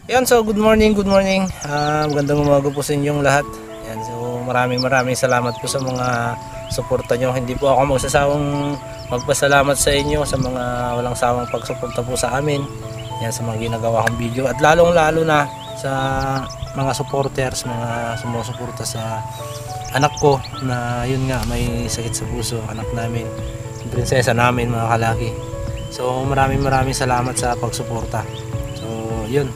Yan, so good morning, good morning. Magandang umaga po sa inyong lahat. Yan, so maraming salamat po sa mga suporta nyo. Hindi po ako magsasawang magpasalamat sa inyo sa mga walang sawang pagsuporta po sa amin. Yan, sa mga ginagawa kong video at lalong lalo na sa mga supporters, mga sumusuporta sa anak ko na yun nga may sakit sa puso, anak namin, yung prinsesa namin mga kalaki. So maraming salamat sa pagsuporta. So yun,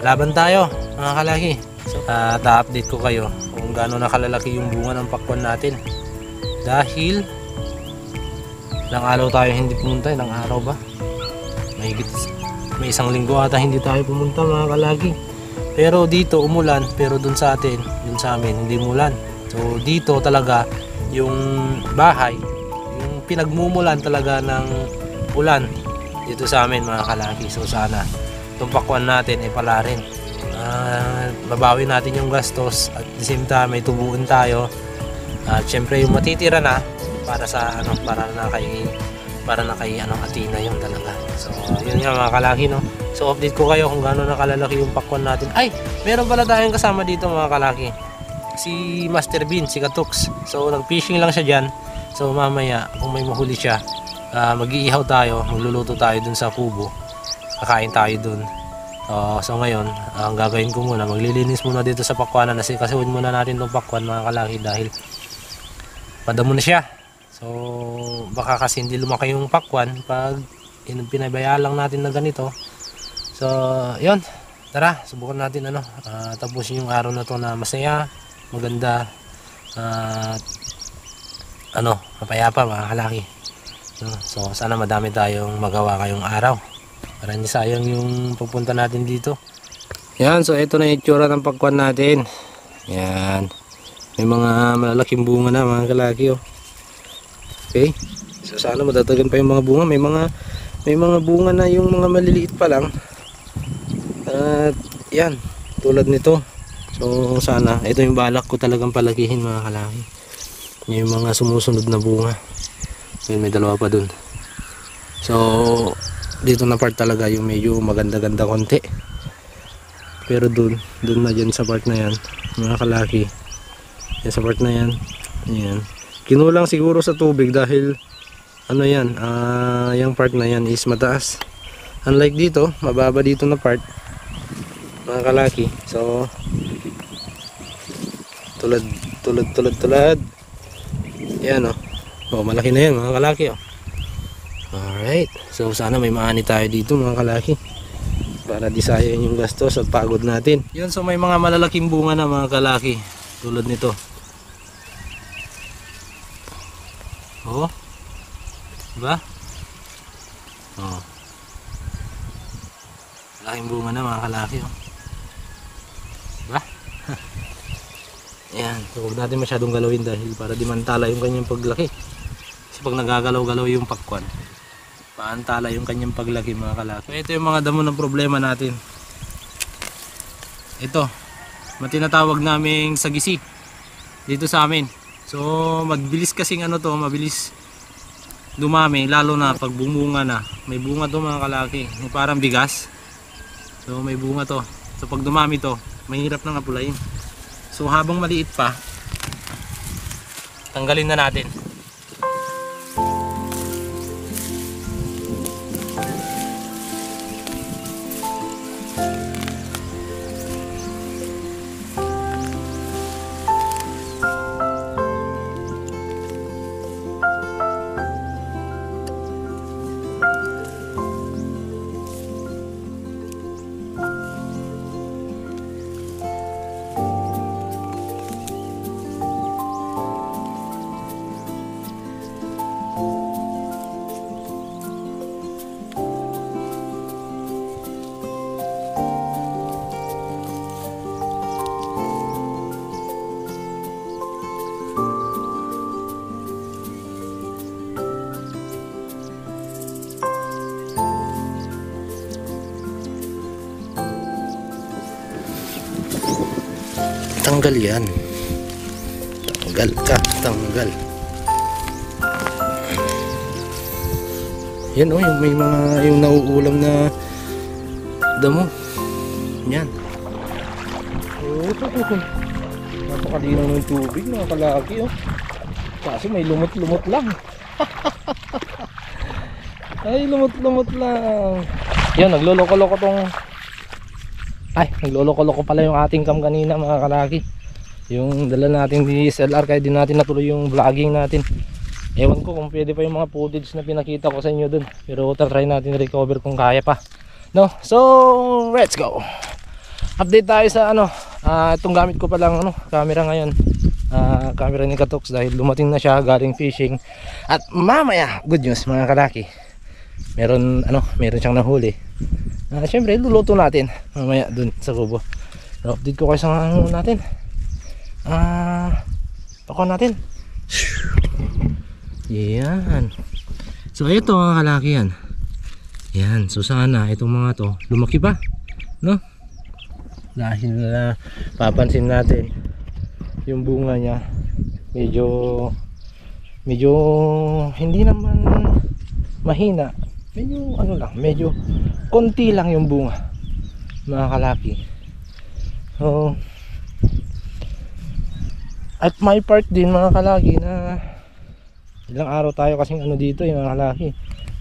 laban tayo mga kalaki. So, ta-update ko kayo kung gaano nakalalaki yung bunga ng pakwan natin. Dahil ilang araw tayo hindi pumunta, ilang araw ba? May isang linggo ata hindi tayo pumunta mga kalaki. Pero dito umulan, pero dun sa atin, dun sa amin hindi umulan. So dito talaga yung bahay, yung pinagmumulan talaga ng ulan dito sa amin mga kalaki. So sana itong pakwan natin ay pala rin babawi natin yung gastos at the same time may tubuin tayo at syempre yung matitira na para sa ano, para na kay ano, Athena yung talaga. So yun nga mga kalaki, no. So update ko kayo kung gaano nakalalaki yung pakwan natin. Ay, meron pala tayong kasama dito mga kalaki, si Master Bean, si Katux. So nag-fishing lang siya dyan. So mamaya kung may mahuli siya, mag-iihaw tayo, magluluto tayo dun sa kubo, kakain tayo dun. So ngayon, ang gagawin ko muna, maglilinis muna dito sa pakwanan kasi kasuhin muna natin itong pakwan mga kalaki dahil padamo na siya. So baka kasi hindi lumaki yung pakwan pag pinabaya lang natin na ganito. So yun, tara subukan natin ano, tapusin yung araw na to na masaya, maganda, ano, mapayapa mga kalaki. So sana madami tayong magawa kayong araw para hindi sayang yung pagpunta natin dito. Yan, so ito na yung itsura ng pakwan natin. Yan, may mga malalaking bunga na mga kalaki, oh. Okay, so sana madatagan pa yung mga bunga. May mga bunga na yung mga maliliit pa lang. At yan, tulad nito. So sana, ito yung balak ko talagang palakihin mga kalaki, yung mga sumusunod na bunga. So may dalawa pa dun. So dito na part talaga yung medyo maganda-ganda konti. Pero dun na dyan sa part na yan mga kalaki, yan sa part na yan, yan. Kinulang siguro sa tubig dahil ano yan, yung part na yan is mataas. Unlike dito, mababa dito na part mga kalaki. So tulad yan, oh. Oh, malaki na yan mga kalaki, oh. Alright, so sana may maani tayo dito mga kalaki para di sayang yung gastos at pagod natin. Yun, so may mga malalaking bunga na mga kalaki tulad nito. Oh, diba? Oh, malaking bunga na mga kalaki, oh. Diba? Ayan, so huwag natin masyadong galawin dahil para di mantala yung kanyang paglaki. Kasi pag nagagalaw-galaw yung pakwan, paantala yung kanyang paglaki mga kalaki. So ito yung mga damo ng problema natin. Ito, matinatawag naming sagisi dito sa amin. So mabilis kasing ano to, mabilis dumami lalo na pag bumunga na. May bunga to mga kalaki, parang bigas. So may bunga to. So pag dumami to, mahirap nang apulayin. So habang maliit pa, tanggalin na natin. Tanggal yan. Tanggal ka, tanggal. Yan, oh, yung may mga yung nauulam na damo. Yan. Oh, napakadinaw ng tubig mga kalaki oh. Kaso may lumot-lumot lang. Ay, lumot-lumot lang. Yan, nagloloko-loko tong... Ay, nagloloko-loko pala yung ating cam kanina mga kalaki. Yung dala natin DSLR, kaya din natin natuloy yung vlogging natin. Ewan ko kung pwede pa yung mga footage na pinakita ko sa inyo dun. Pero try natin recover kung kaya pa. No? So, let's go. Update tayo sa ano. Itong gamit ko palang camera ngayon. Camera ni Katox dahil lumating na siya galing fishing. At mamaya, good news mga kalaki. Meron siyang nahuli. Syempre luluto natin mamaya dun sa kubo. So, update ko kayo sa natin. Pako natin. Yan. So ito mga kalaki yan. Yan, so sana itong mga to lumaki pa, no? Dahil papansin natin yung bunga niya medyo hindi naman mahina, medyo medyo konti lang yung bunga mga kalaki. So at my part din mga kalaki na ilang araw tayo kasing dito yung mga kalaki,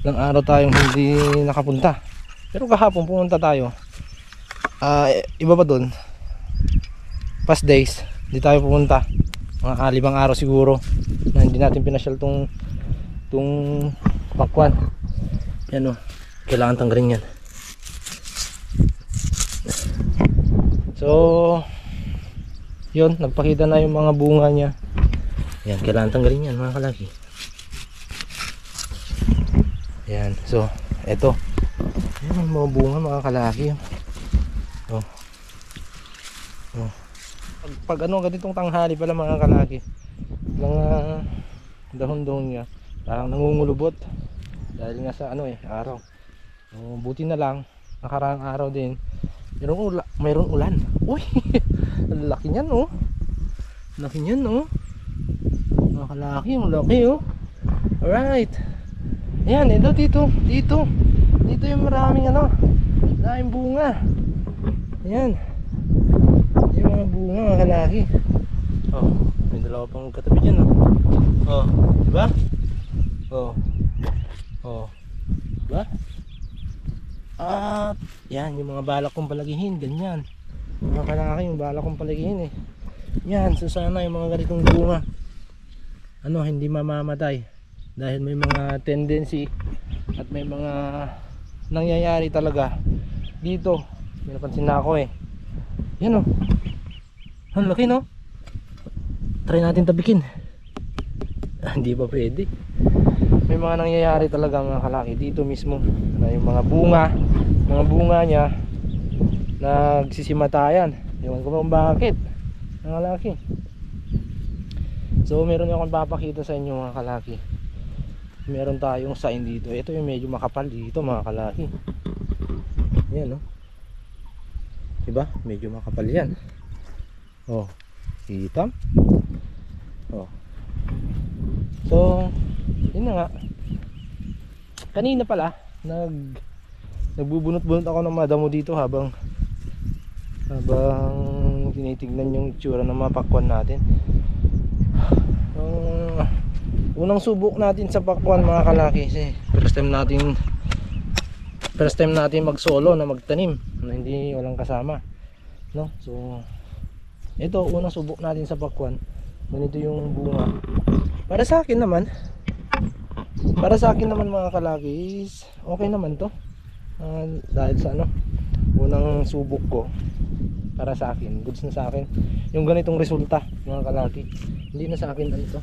ilang araw tayong hindi nakapunta, pero kahapon pumunta tayo. Iba pa dun, past days hindi tayo pumunta, mga 5 araw siguro na hindi natin pinasyal tong pakwan. Yan o, kailangan tanggalin yan. So yun, nagpakita na yung mga bunga niya. Yan, kailangan tanggalin yan mga kalaki. Yan, so eto, yan mga bunga mga kalaki. Pag ganitong tanghali pala mga kalaki, mga dahon-dahon niya parang nangungulubot dahil nga sa araw. So, buti na lang nakaraang araw din mayroon ulan. Uy, laki niyan oh. Laki niyan oh. Mga kalaki, ang laki oh. Alright. Ayan, dito yung maraming daming bunga. Ayan, yung mga bunga mga kalaki. Oh, may dalawa pang katabi dyan oh. Diba? Diba? Yan yung mga balak kong palagihin, ganyan mga kalaki, yung balak kong palagihin yan. So sana yung mga ganitong bunga hindi mamamatay dahil may mga tendency at may mga nangyayari talaga dito. May napansin na ako yan ang laki no. Try natin tabikin. Hindi pa pwede. May mga nangyayari talaga mga kalaki dito mismo na yung mga bunga niya nagsisimatayan. Ewan ko kung bakit mga kalaki. So meron akong papakita sa inyo mga kalaki. Meron tayong sign dito. Ito yung medyo makapal dito mga kalaki. Yan no. Diba? Medyo makapal yan. Kita. So yun na nga. Kanina pala nagbubunot-bunot ako ng madamo dito habang tinitignan yung itsura ng mga pakwan natin. Unang subok natin sa pakwan mga kalaki, first time natin mag solo na magtanim na walang kasama no. So ito unang subok natin sa pakwan. Ganito yung bunga. Para sa akin naman mga kalaki is okay naman to. Dahil sa unang subok ko, para sa akin goods na sa akin yung ganitong resulta mga kalaki. Hindi na sa akin to.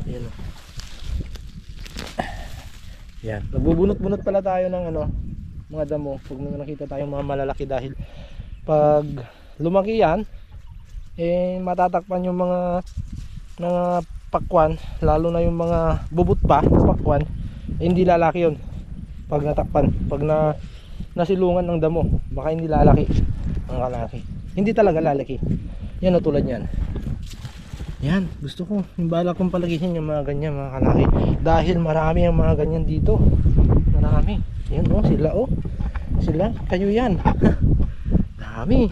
Ayan yan, nagbubunot-bunot pala tayo ng mga damo pag nakita tayong mga malalaki dahil pag lumaki yan matatakpan yung mga pakwan, lalo na yung mga bubut pa pakwan, hindi lalaki yun pag natakpan. Pag nasilungan ng damo baka hindi lalaki ang kalaki, hindi talaga lalaki yan tulad yan. Yan, gusto ko yung balak kong palagihin yung mga ganyan mga kalaki dahil marami ang mga ganyan dito, marami. Yan sila kayo yan. Dami.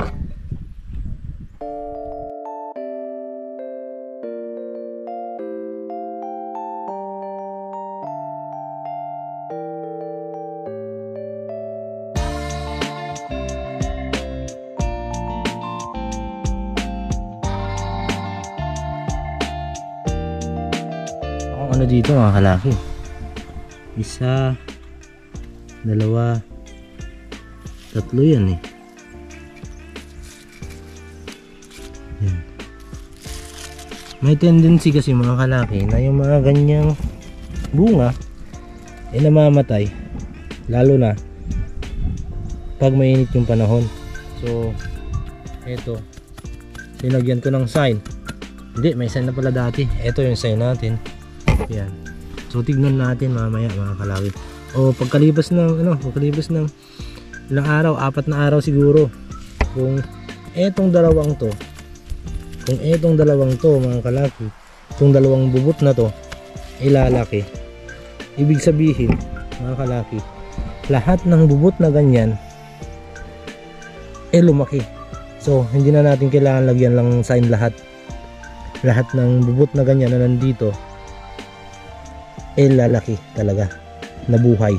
Ano dito mga kalaki, 1, 2, 3 yan eh. Yan. May tendency kasi mga kalaki na yung mga ganyang bunga ay namamatay, lalo na pag mainit yung panahon. So eto, sinagyan ko ng sign. Hindi, may sign na pala dati. Eto yung sign natin. Yan. So tignan natin mamaya mga kalaki. O pagkalipas ng ilang araw, 4 na araw siguro, kung etong dalawang to mga kalaki, itong dalawang bubot na to ilalaki, ibig sabihin mga kalaki, lahat ng bubot na ganyan lumaki. So hindi na natin kailangan lagyan lang sign lahat ng bubot na ganyan na nandito lalaki talaga, nabuhay.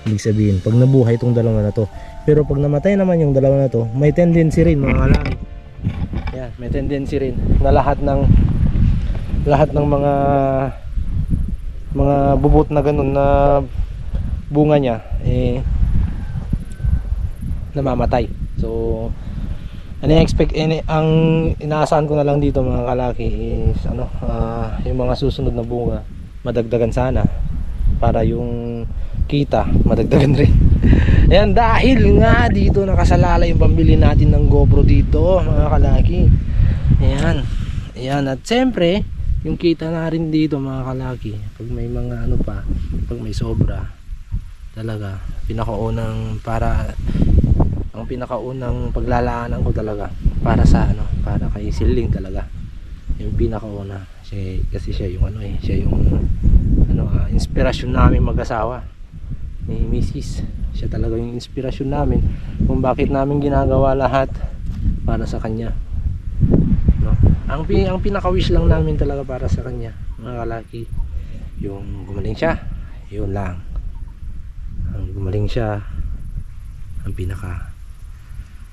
Ibig sabihin pag nabuhay itong dalawa na to. Pero pag namatay naman yung dalawa na to, may tendency rin mga kalaki, yan, may tendency rin na lahat ng mga bubot na ganun na bunga niya namamatay. So ang inaasahan ko na lang dito mga kalaki is yung mga susunod na bunga madagdagan sana, para yung kita madagdagan rin. Ayan, dahil nga dito nakasalala yung pambili natin ng GoPro dito mga kalaki. Ayan, ayan, at siyempre yung kita na rin dito mga kalaki, pag may mga pag may sobra talaga, ang pinakaunang paglalaanan ko talaga para sa para kay Siling talaga, yung pinakauna. Kasi siya yung siya yung inspirasyon namin mag-asawa ni Mrs. Siya talaga yung inspirasyon namin kung bakit namin ginagawa lahat para sa kanya, no? Ang pinaka-wish lang namin talaga para sa kanya mga kalaki, yung gumaling siya, yun lang. Ang gumaling siya ang pinaka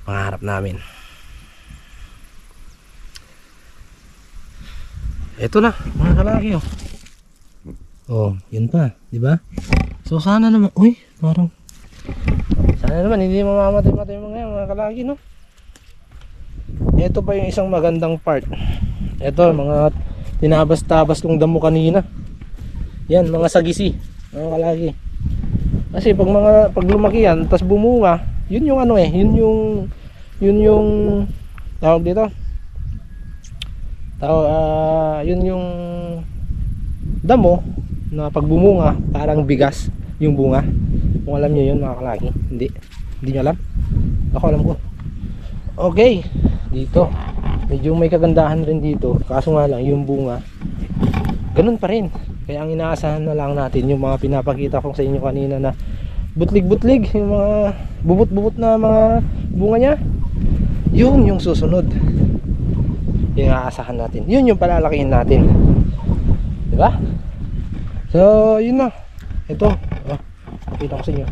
pangarap namin. Ito na mga kalaki, yun pa, di ba? So sana naman, sana naman hindi mamamatay mga kalaki, no? Ito pa yung isang magandang part. Ito mga tinabas-tabas kong damo kanina. Yan, mga sagisi mga kalaki. Kasi pag lumaki yan, tas bumunga, yun yung yun yung tawag dito. Yun yung damo na pag bumunga parang bigas yung bunga. Kung alam niyo yun mga kalaki. Hindi niyo alam? Ako alam ko. Okay, dito medyo may kagandahan rin dito, kaso nga lang yung bunga ganun pa rin. Kaya ang inaasahan na lang natin yung mga pinapakita ko sa inyo kanina na butlig-butlig, yung mga bubot-bubot na mga bunga niya, yun yung susunod, yung aasahan natin, yun yung palalakihin natin, diba? So yun na, ito pakita ko sa inyo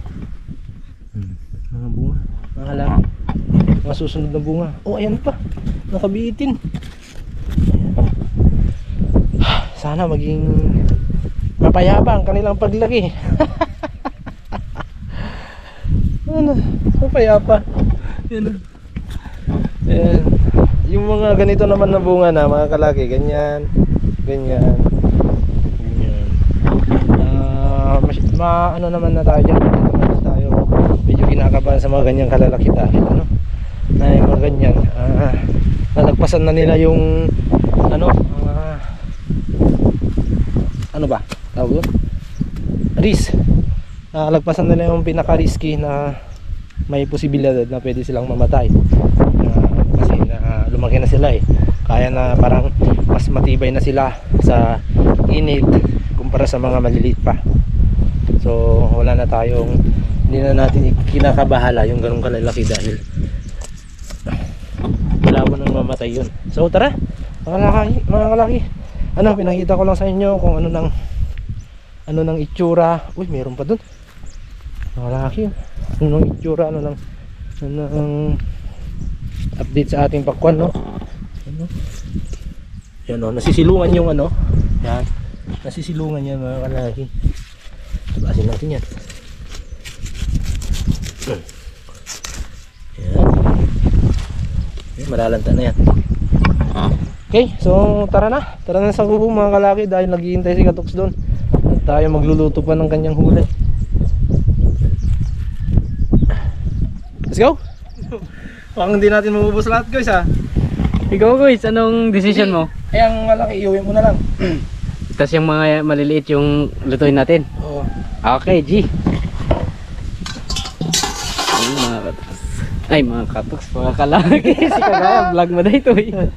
mga bunga, mga halaki, mga susunod na bunga. Ayan pa, nakabitin. Sana maging mapayapa ang kanilang paglaki. Mapayapa. Yan. Ayan. Yung mga ganito naman na bunga na mga kalaki, ganyan. Ano naman na tayo dyan, medyo kinakabahan sa mga ganyang kalalaki dahil na yung mga ganyan nalagpasan na nila yung ano ba tawag doon, risk. Nalagpasan nila yung pinaka-risky na may posibilidad na pwede silang mamatay, kasi lumaki na sila kaya na parang mas matibay na sila sa init kumpara sa mga maliliit pa. So hindi na natin kinakabahala yung ganung kalalaki dahil malabo nang mamatay yun. So tara mga kalaki, ano, pinakita ko lang sa inyo kung ano nang itsura. Uy, meron pa dun mga kalaki, ano nang itsura, ano nang update sa ating pakwan, no? Ano? Yan, no? Nasisilungan yung ano, yan, nasisilungan yan mga kalaki. Tabasin natin yan. Yan, malalanta na yan. Okay, so tara na sa kubo mga kalaki, dahil naghihintay si Katoks doon at tayo magluluto pa ng kanyang huli. Let's go. Parang hindi natin mabubos lahat, guys, ha. Ikaw, guys, anong decision mo? Ay, ang malaki iuwi mo na lang. Tapos yung mga maliliit yung lutuin natin. Oo. Okay, G. Ay, mga katoks, mga kalaki. Si Kagaya, vlog mo na ito, eh.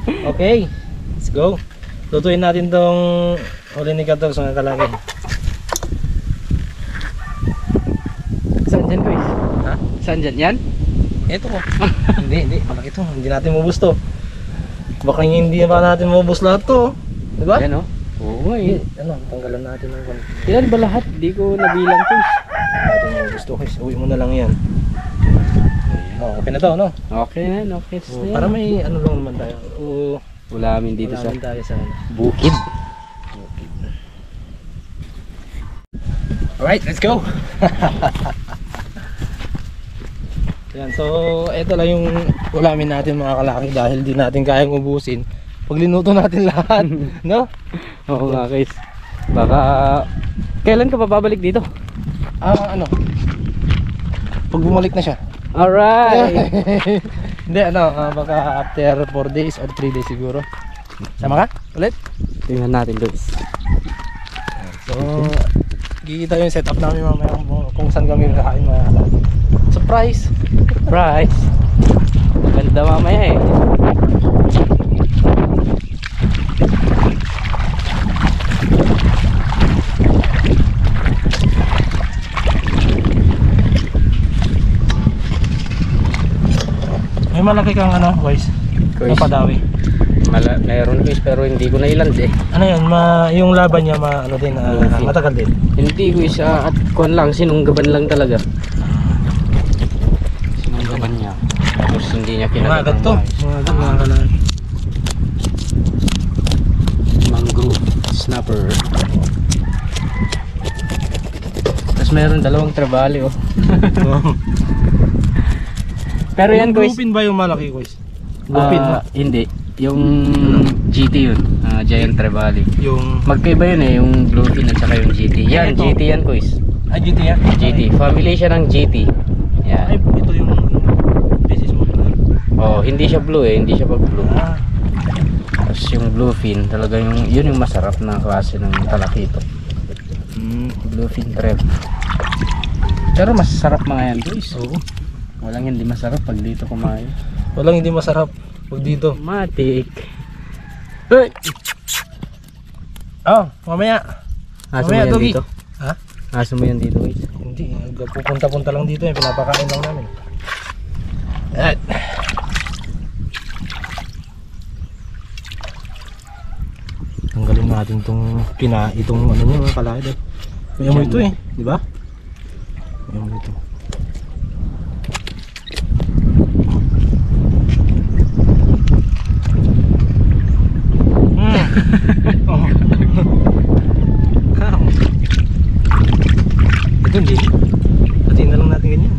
Okay, let's go. Lutuin natin tong huli ni Katoks, mga kalaki. Saan dyan, guys? Ha? Saan dyan yan? Ito ko. Hindi, malaki to. Hindi natin mabubos to. Baka hindi pa natin mabubos lahat to. Diba? Yan, oh. Oo nga, eh. Ano, tanggalan natin ng konti. Ilan ba lahat? Di ko nabilang, guys. Natin mabubos to, guys. Uwi mo na lang yan. Oh, okay na to, no? Okay na, okay. Oh, para may ano lang naman tayo. Ulamin dito sa Ulamin tayo sa bukid. Alright, let's go. Yan, so ito lang yung ulamin natin mga kalaki, dahil di natin kayang ubusin pag linuto natin lahat, no? Oo nga, guys. Baka kailan ka pa babalik dito? Ano? Pag bumalik na siya. Alright. Hindi, ano, baka after 4 days or 3 days siguro. Sama ka? Ulit? Tingnan natin, guys. So, kikita yung setup namin mamaya kung saan kami kakain mga kalaki. Surprise! Surprise! Maganda mamaya, eh. May malaki kang ano, guys? Napadawi. Meron, guys, pero hindi ko nailand, eh. Ano yun? Yung laban niya ano din, matagal din. Hindi, guys, at kuwan lang, sinunggaban lang talaga. Sinunggaban niya. Tapos hindi niya Mga agad to. Mga agad, mga kalaki. Mangrove snapper. Tapos meron dalawang trevally, oh. Pero yan, guys. Bluefin ba yung malaki, guys? Bluefin ba? Hindi. Yung GT yun, Giant Trevally. Yung Magkaiba yun, eh, yung Bluefin at saka yung GT. Yan, ito. GT yan, guys. GT yan? GT. Family siya ng GT. Yan. Ay, ito yung basis mo. Oh, hindi siya blue, eh. Hindi siya pag blue. Ah. Tapos yung Bluefin, talaga yun yung masarap na klase ng talakito. Bluefin Trev. Pero masarap mga yan, guys. Oo. Walang hindi masarap pag dito kumain. Walang hindi masarap pag dito. Matik. Hey! Oh, mamaya. Aso mo Mamaya, yan Togi. dito? Ha? Aso mo yan dito, guys? Hindi, pupunta-punta lang dito, pinapakain lang namin. At tanggalin natin itong ano niya, mga kalahid. May amoy ito, eh, di ba? May amoy ito. Oh. Ito hindi. Hatiin na lang natin ganyan.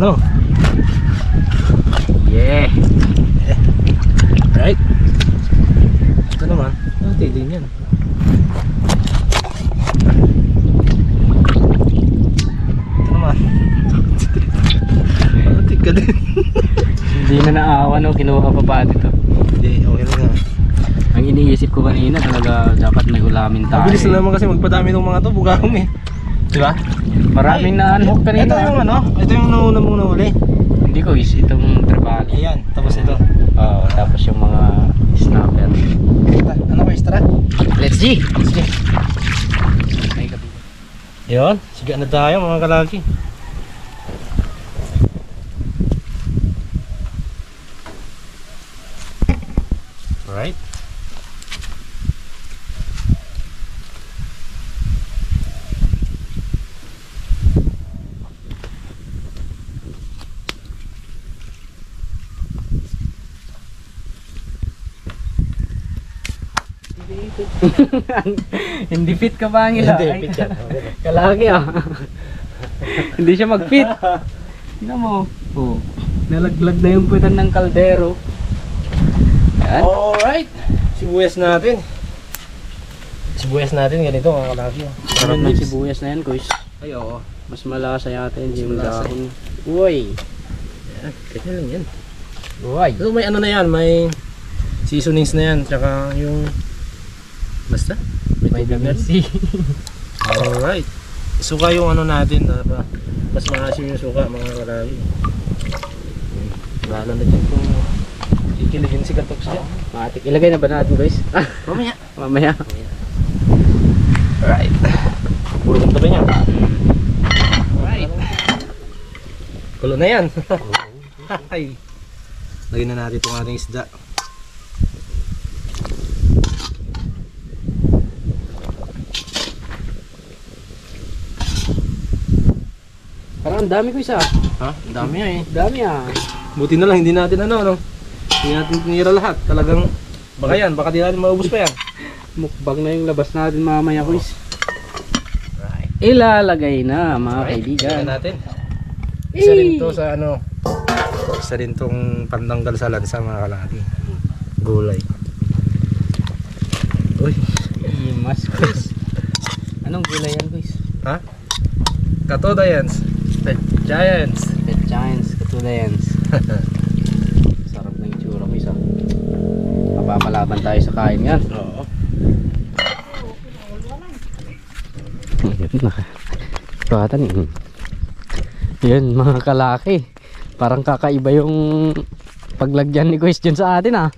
No? Yeah. Right. Ito naman. Hatiin din yan. Ito naman. Hatiin ka din. Hindi na naawa, no? Kinuha pa pa dito. Hindi, okay lang nga. Ang iniisip ko kanina talaga dapat may ulamin tayo. Mabilis na naman kasi magpadami ng mga to, bugahong, eh. Diba? Maraming na-unhook kanina. Ito yung ano? Ito yung nauna mong nahuli. Hindi ko, is itong trevally. Ayan, tapos ito. Oo, tapos yung mga snapper. Ano ba, tara? Let's G! Let's go. Yun, siga na tayo mga kalaki. Alright. Hindi fit ka ba ang ila? Hindi, fit yan. Kalaki ah. Hindi siya mag-fit. Tingnan mo. Oh. Nalaglag na yung puwitan ng kaldero. Yan. Alright. Sibuyas natin. Sibuyas natin ganito mga kalaki. Sarap ng sibuyas na yan, guys. Ay, oo. Mas malasa yata yun yung malasa. dahon. Uy. Yan, kanya lang yan. Uy. So may ano na yan, may seasonings na yan, tsaka yung basta may tubig na rin. C. Alright. Suka yung ano natin, mas maasim yung suka mga kalaki. Lalo na dyan kung kikiligin si Katoks dyan. Matik. Ilagay na ba natin, guys? Mamaya. Mamaya. Alright. Puro kong tabi niya. Right. Kulo na yan. Ay. Lagyan na natin itong ating isda. Parang ang dami ko isa. Ha? Ang dami yan eh. Dami ah. Buti na lang, hindi natin ano. Hindi natin tinira lahat. Talagang baka yan, baka di natin maubos pa yan. Mukbang na yung labas natin mamaya, guys. Right. Ilalagay na, mga Alright, kaibigan. tingnan natin. Isa rin to sa ano. Isa rin tong pantanggal sa lansa mga kalaki. Gulay. Uy. Imas, guys. Anong gulay yan, guys? Ha? Katodayans. The Giants. The Giants, Katulayan's. Sarap na yung tsura, guys. Mapapalaban tayo sa kain yan. Oo. Batan yun. Yan, mga kalaki. Parang kakaiba yung paglagyan ni Guys dyan sa atin ah.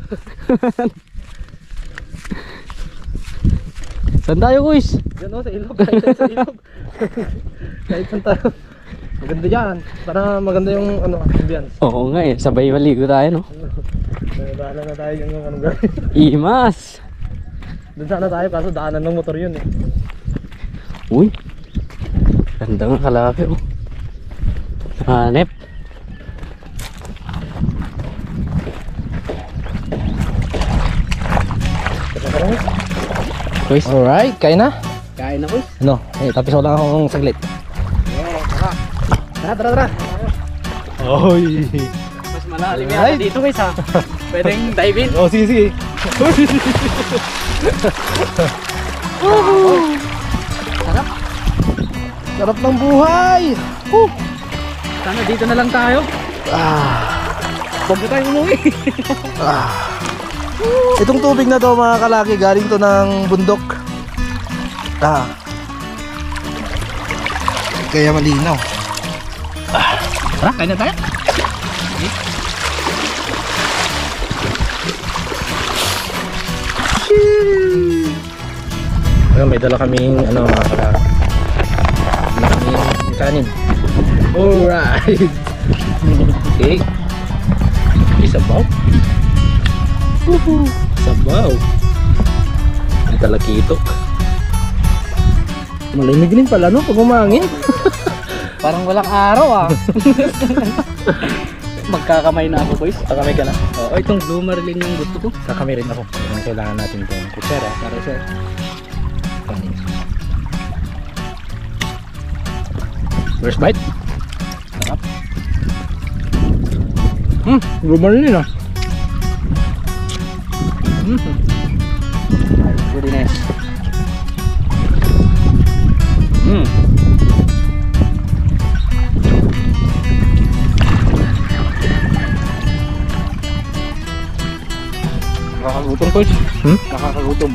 Saan tayo, Guys? Diyan o, sa ilog. Kahit sa ilog. Kahit saan tayo. Maganda dyan. Para maganda yung ano, ambience. Oo nga eh, sabay maligo tayo no. Bahala na tayo yung anong gawin. Imas! Doon sana tayo kaso daanan ng motor yun eh. Uy! Ganda nga kalaki oh. Hanep. Guys, Alright, kain na. kain na Guys. Ano? Tapos lang akong saglit. Tara, tara, tara. Oy. Mas malalim Alright. yata dito Guys ha. Pwedeng dive in. Oh, sige, sige. Sarap. Sarap ng buhay. Sana dito na lang tayo. Huwag na tayo umuwi. Itong tubig na to mga kalaki, galing to ng bundok. Kaya malinaw. Tara, kain na tayo. May dala kaming ano mga kalaki. Dala kaming kanin. Alright. Okay. Isabaw. Sabaw. May talakitok. Malamig din pala no pag umangin. Parang walang araw ah. Magkakamay na ako Guys. Kakamay ka na. Oo, itong blue marlin yung gusto ko. Kakamay rin ako. Kailangan natin itong kutsara para sa kanin. First bite. Sarap. Lumarlin ah. Goodness. Nakakagutom ko. Nakakagutom.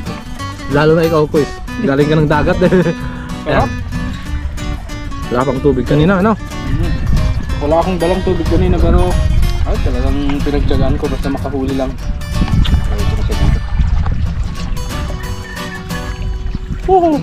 Lalo na ikaw ko. Galing ka ng dagat. Sarap. Wala pang tubig kanina ano? Wala akong dalang tubig kanina pero ay talagang pinagtyagaan ko basta makahuli lang. Ay, ito na siya dito. Woohoo!